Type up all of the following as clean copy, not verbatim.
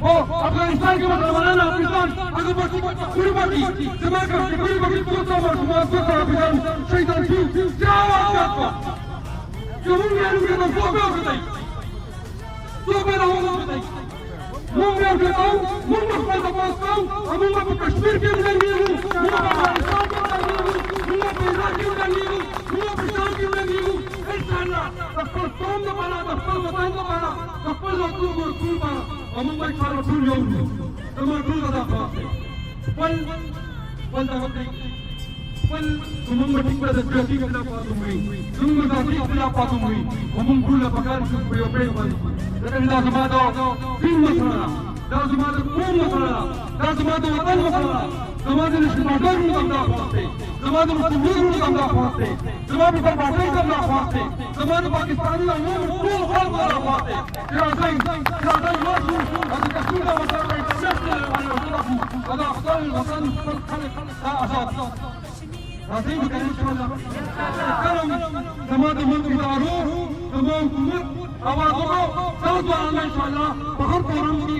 वो अफगानिस्तान के मतलब बनाना अफगानिस्तान अगर पूरी बाकी जमा करके पूरी बाकी तो समाज को अफगान शहीदान की जवाब आपका जो मुंगे रुके तो वो भी होता है तो मेरा होगा बताइए मुंगे रुके मुंगे को पास मुंगे को कश्मीर के अंदर नहीं हूं मुंगे अफगानिस्तान के अंदर नहीं हूं मुंगे इराक के अंदर नहीं हूं मुंगे शाम के अंदर नहीं हूं इंशाअल्लाह तब कौम का बना तब वतन का बना तब लोगों को खून बना मुंगे सारा खून यूं तमाम खून का खाते पल मुंगे टिकट से प्रति किला पातुंगी मुंगे का किला पातुंगी मुंगे ला पकार से पे लेकिन दा समादो तीन मसला दा समादो कौन मसला दा समादो वतन मसला समादो निष्ठादार मुकम्मल पाते समादो मुस्लिम मुकम्मल पाते समादो पाकिस्तान मुकम्मल पाते समादो पाकिस्तानी लोग कौन हाल वाला पाते या सही माशू और कश्मीर का मसला इंटरनेशनल वाले अदा अफगान वतन का आजाद राज़ी करें इंशाअल्लाह समादो मुल्क मारूफ तमाम हुकूमत आवाज़ को साथ वाला इंशाअल्लाह बहुत कोरम की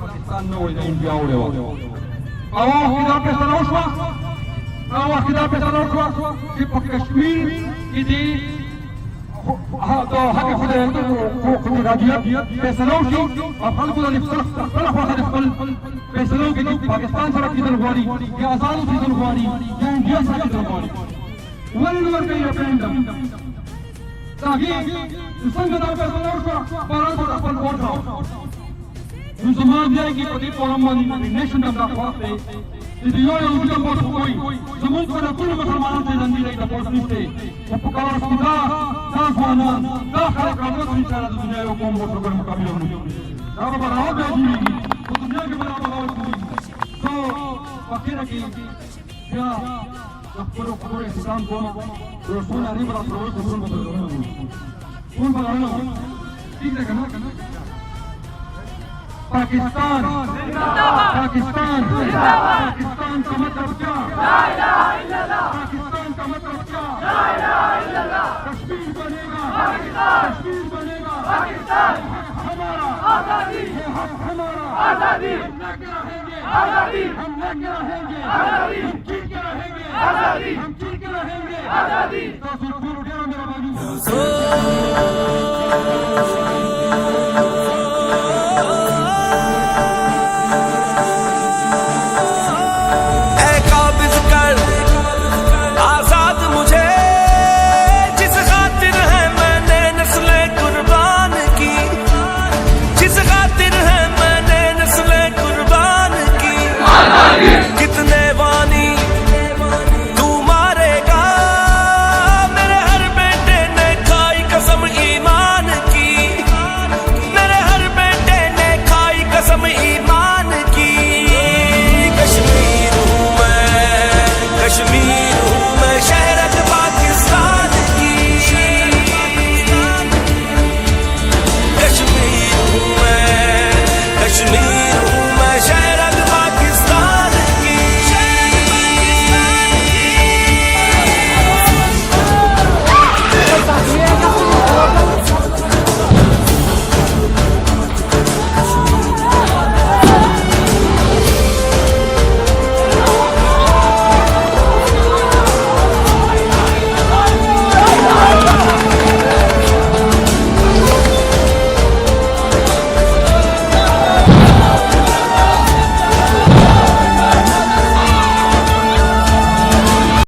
पाकिस्तान में हो जाए इंडिया हो लेवा आवाज किधर पे सलाउशवा आवाज किधर पे सलाउशवा कि कश्मीर की दी तो हक खुद को खुद राजियत फैसलों की और खल्क को इख्तलाफ वाले फैसलों की पाकिस्तान सड़क की तरफवारी या आजाद की तरफवारी या इंडिया सड़क की तरफवारी वल्लुवर के रेफरेंडम ताकि संगठन फैसलों का भारत को अपन वोट हो मुसलमान जाएगी पति पोरम्मन नेशन का खाते इदियो उनका बहुत कोई जमुन को कुल मुसलमानों से जंदी रही तपोसनी से उपकार खुदा दाफाना दाखल कामत इंशाअल्लाह दुनिया को कौम वोट कर मुकाबले होंगे अब बराबर भेजेगी तो दुनिया के बराबर होगी तो फकीर की या पूरे पूरे इंसान को रसूल अली बड़ा प्रभु को कौन बनाना ठीक है ना पाकिस्तान पाकिस्तान पाकिस्तान का मतलब क्या ला इलाहा इल्लल्लाह पाकिस्तान का मतलब क्या ला इलाहा इल्लल्लाह कश्मीर बनेगा पाकिस्तान कश्मीर बनेगा पाकिस्तान हमारा आजादी है हक हमारा आजादी हम लेके रहेंगे आजादी हम लेके रहेंगे आजादी हम जीत के रहेंगे आजादी हम जीत के रहेंगे आजादी तो सुन मेरा बाजू